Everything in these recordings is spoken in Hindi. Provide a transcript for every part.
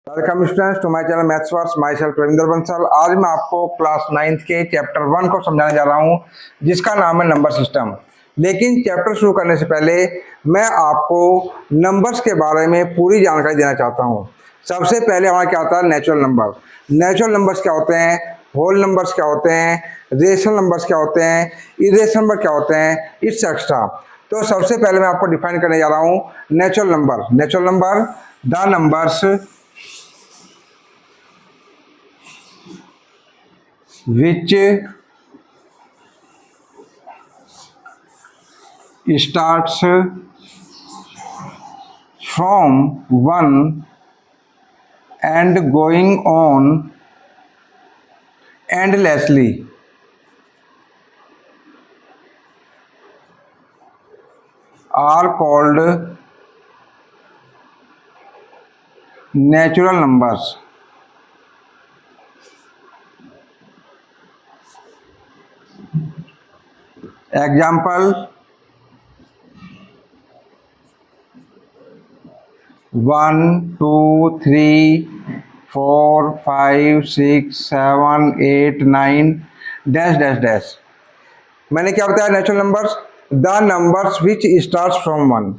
Welcome students to my channel maths verse, myself Ravinder Bansal. आज मैं आपको क्लास 9th के चैप्टर 1 को समझाने जा रहा हूं, जिसका नाम है नंबर सिस्टम। लेकिन चैप्टर शुरू करने से पहले मैं आपको नंबर्स के बारे में पूरी जानकारी देना चाहता हूं। सबसे पहले हमारा क्या होता है? Natural number. नेचुरल नंबर्स क्या होते हैं? होल नंबर्स क्या होते हैं? रेशनल नंबर्स क्या होते हैं? इरेशनल नंबर क्या होते हैं? It's extra. तो सबसे पहले मैं आपको डिफाइन करने जा रहा हूँ natural number. Natural number the numbers which starts from 1 and going on endlessly are called natural numbers. Example: 1, 2, 3, 4, 5, 6, 7, 8, 9 dash dash dash. मैंने क्या बताया? Natural numbers the numbers which start from 1,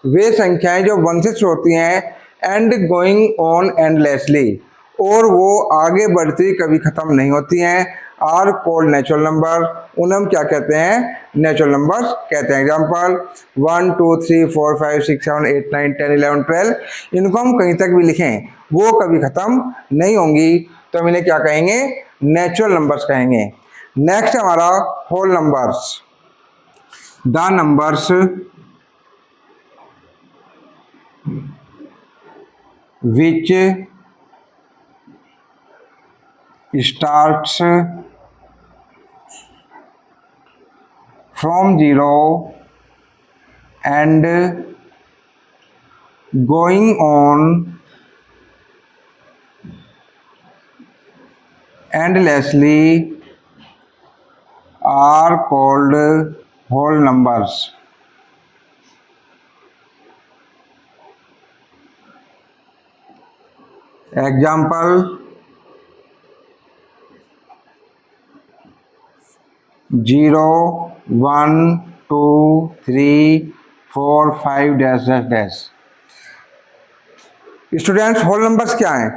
वे संख्याएं जो 1 से शुरू होती हैं एंड गोइंग ऑन एंडलेसली, और वो आगे बढ़ती कभी ख़त्म नहीं होती हैं, आर कॉल्ड नेचुरल नंबर। उन्हें हम क्या कहते हैं? नेचुरल नंबर्स कहते हैं। एग्जाम्पल 1, 2, 3, 4, 5, 6, 7, 8, 9, 10, 11, 12। इनको हम कहीं तक भी लिखें, वो कभी ख़त्म नहीं होंगी, तो हम इन्हें क्या कहेंगे? नेचुरल नंबर्स कहेंगे। नेक्स्ट हमारा whole numbers. The numbers which starts from 0 and going on endlessly are called whole numbers. Example: 0, 1, 2, 3, 4, 5 dash dash dash. Students, whole numbers क्या हैं?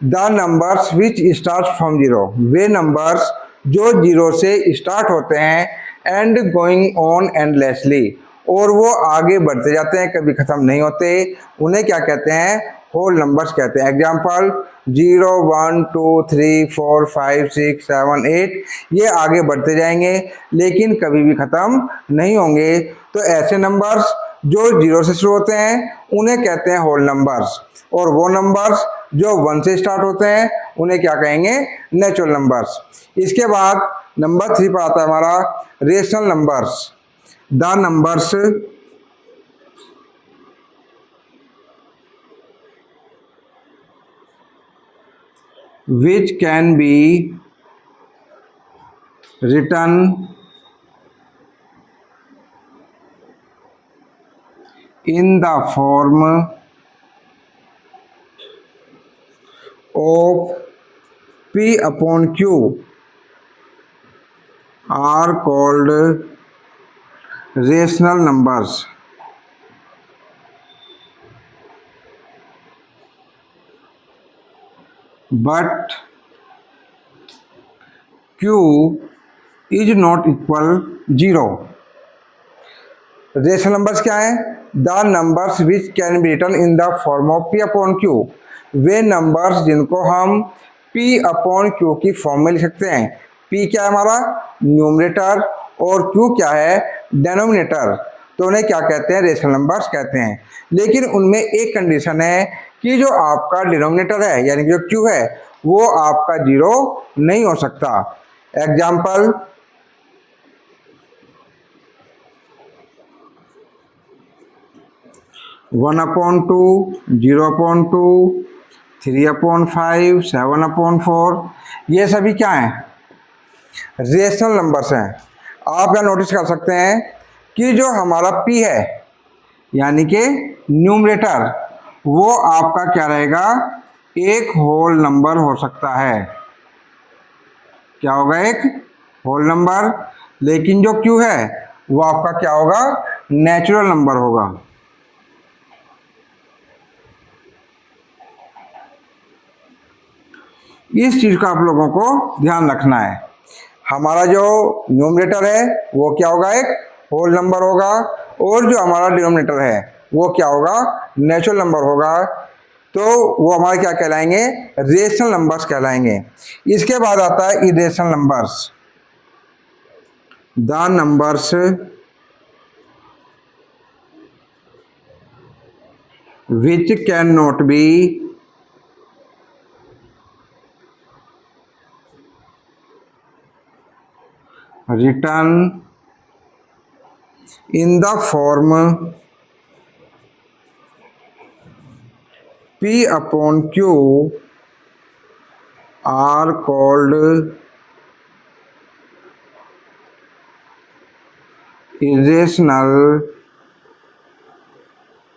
The numbers which start from 0, वे नंबर्स जो 0 से स्टार्ट होते हैं एंड गोइंग ऑन एंडलेसली, और वो आगे बढ़ते जाते हैं, कभी ख़त्म नहीं होते, उन्हें क्या कहते हैं? होल नंबर्स कहते हैं। एग्जाम्पल 0, 1, 2, 3, 4, 5, 6, 7, 8, ये आगे बढ़ते जाएंगे लेकिन कभी भी ख़त्म नहीं होंगे। तो ऐसे नंबर्स जो 0 से शुरू होते हैं उन्हें कहते हैं होल नंबर्स, और वो नंबर्स जो 1 से स्टार्ट होते हैं उन्हें क्या कहेंगे? Natural numbers. इसके बाद नंबर 3 पर आता है हमारा rational numbers. The numbers which can be written in the form of P upon Q are called rational numbers. But Q is not equal 0. Rational numbers क्या है? The numbers which can be written in the form of P upon Q, वे नंबर्स जिनको हम P अपॉन Q की फॉर्म में लिख सकते हैं। P क्या है? हमारा न्यूमरेटर, और Q क्या है? डेनोमिनेटर। तो उन्हें क्या कहते हैं? रेशनल नंबर्स कहते हैं। लेकिन उनमें एक कंडीशन है कि जो आपका डिनोमिनेटर है यानी कि जो Q है वो आपका 0 नहीं हो सकता। एग्जाम्पल: 1/2, 0/2, 3/5, 7/4, ये सभी क्या हैं? रेशनल नंबर्स हैं। आप यहाँ नोटिस कर सकते हैं कि जो हमारा P है यानी कि न्यूमरेटर, वो आपका क्या रहेगा? एक होल नंबर हो सकता है। क्या होगा? एक होल नंबर। लेकिन जो क्यू है वो आपका क्या होगा? नेचुरल नंबर होगा। इस चीज का आप लोगों को ध्यान रखना है। हमारा जो न्यूमरेटर है वो क्या होगा? एक होल नंबर होगा, और जो हमारा डिनोमिनेटर है वो क्या होगा? नेचुरल नंबर होगा। तो वो हमारे क्या कहलाएंगे? रेशनल नंबर्स कहलाएंगे। इसके बाद आता है irrational numbers. The numbers which cannot be written in the form P upon Q are called irrational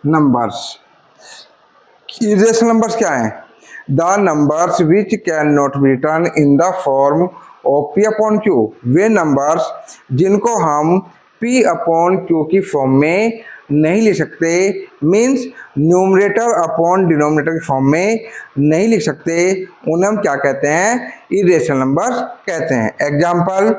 numbers. Irrational numbers क्या हैं? The numbers which can not be return in the form of P upon Q, वे नंबर्स जिनको हम पी अपॉन क्यू की फॉर्म में नहीं लिख सकते, मीन्स न्यूमरेटर अपॉन डिनोमिनेटर की फॉर्म में नहीं लिख सकते, उन्हें हम क्या कहते हैं? इरेशनल नंबर्स कहते हैं। Example,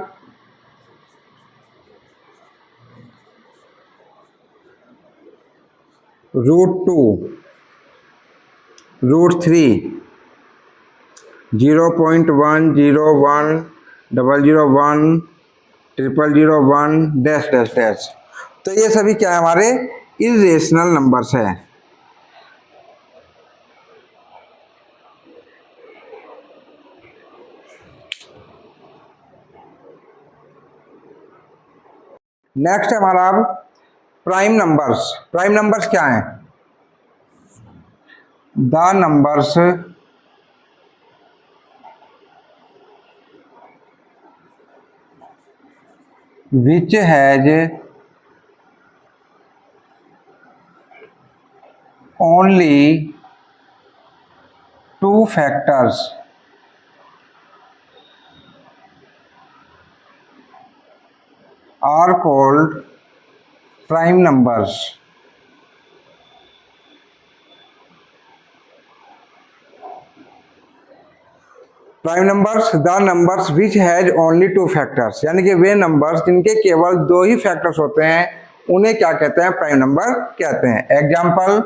√2, √3, 0.1, 0.1, 0.001, 0.001, dash dash dash. तो ये सभी क्या है? हमारे इरेशनल नंबर्स है। नेक्स्ट है हमारा अब प्राइम नंबर्स। प्राइम नंबर्स क्या हैं? The numbers which has only two factors are called prime numbers. Prime numbers the numbers which has only two factors, यानी कि वे नंबर्स जिनके केवल दो ही फैक्टर्स होते हैं उन्हें क्या कहते हैं? प्राइम नंबर कहते हैं। एग्जाम्पल,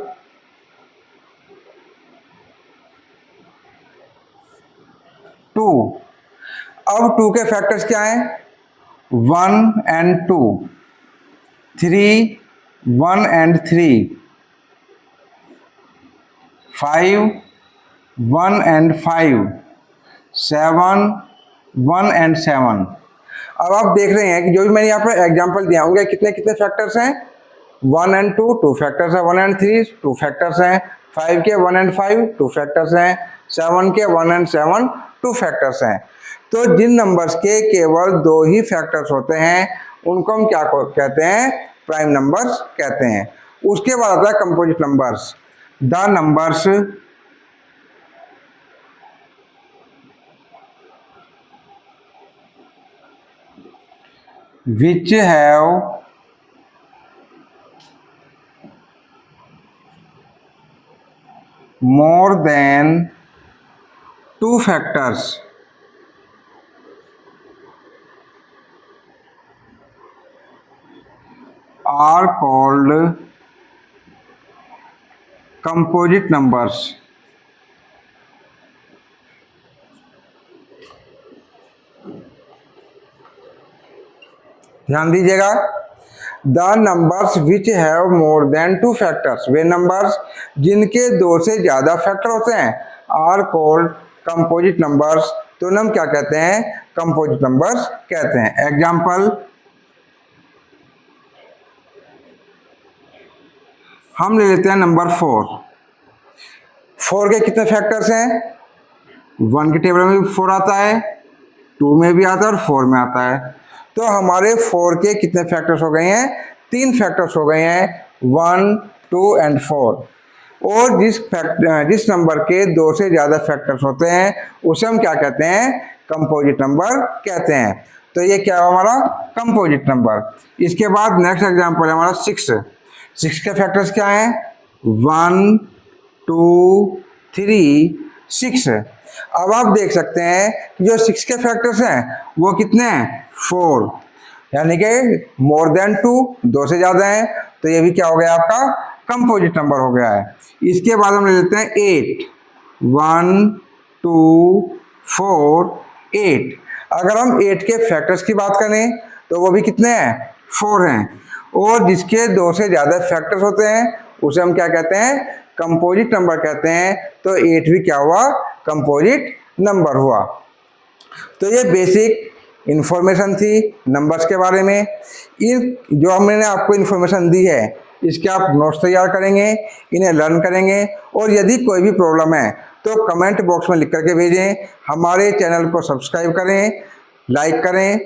2। अब 2 के फैक्टर्स क्या हैं? 1 and 2, 3, 1 and 3, 5, 1 and 5, 7, 1 and 7। अब आप देख रहे हैं कि जो भी मैंने यहाँ पर एग्जाम्पल दिया होंगे, कितने कितने फैक्टर्स हैं? 1 and 2, 2 फैक्टर्स हैं। 1 and 3, 2 फैक्टर्स हैं। 5 के 1 and 5, 2 फैक्टर्स हैं। 7 के 1 and 7, 2 फैक्टर्स हैं। तो जिन नंबर्स के केवल दो ही फैक्टर्स होते हैं उनको हम क्या कहते हैं? प्राइम नंबर्स कहते हैं। उसके बाद आता है composite numbers. The numbers which have more than two factors are called composite numbers. ध्यान दीजिएगा, the numbers which have more than two factors, way numbers जिनके दो से ज्यादा फैक्टर होते हैं, आर कॉल्ड कंपोजिट नंबर्स, तो हम क्या कहते हैं? कंपोजिट नंबर्स कहते हैं। एग्जाम्पल, हम ले लेते हैं नंबर 4। 4 के कितने फैक्टर्स हैं? 1 के टेबल में भी 4 आता है, 2 में भी आता है और 4 में आता है। तो हमारे 4 के कितने फैक्टर्स हो गए हैं? 3 फैक्टर्स हो गए हैं, 1, 2 and 4। और जिस नंबर के 2 से ज़्यादा फैक्टर्स होते हैं उसे हम क्या कहते हैं, कंपोजिट नंबर कहते हैं। तो ये क्या है हमारा कंपोजिट नंबर। इसके बाद नेक्स्ट एग्जांपल है हमारा 6 के फैक्टर्स क्या हैं, 1 2 3 6। अब आप देख सकते हैं कि जो 6 के फैक्टर्स हैं वो कितने हैं, 4, यानी कि मोर देन 2, 2 से ज़्यादा है, तो ये भी क्या हो गया आपका कंपोजिट नंबर हो गया है। इसके बाद हम ले लेते हैं 8, 1 2 4 8। अगर हम 8 के फैक्टर्स की बात करें तो वो भी कितने हैं, 4 हैं, और जिसके 2 से ज़्यादा फैक्टर्स होते हैं उसे हम क्या कहते हैं, कंपोजिट नंबर कहते हैं। तो 8 भी क्या हुआ, कंपोजिट नंबर हुआ। तो ये बेसिक इन्फॉर्मेशन थी नंबर्स के बारे में। इन जो हमने आपको इन्फॉर्मेशन दी है इसके आप नोट्स तैयार करेंगे, इन्हें लर्न करेंगे, और यदि कोई भी प्रॉब्लम है तो कमेंट बॉक्स में लिख करके भेजें। हमारे चैनल को सब्सक्राइब करें, लाइक करें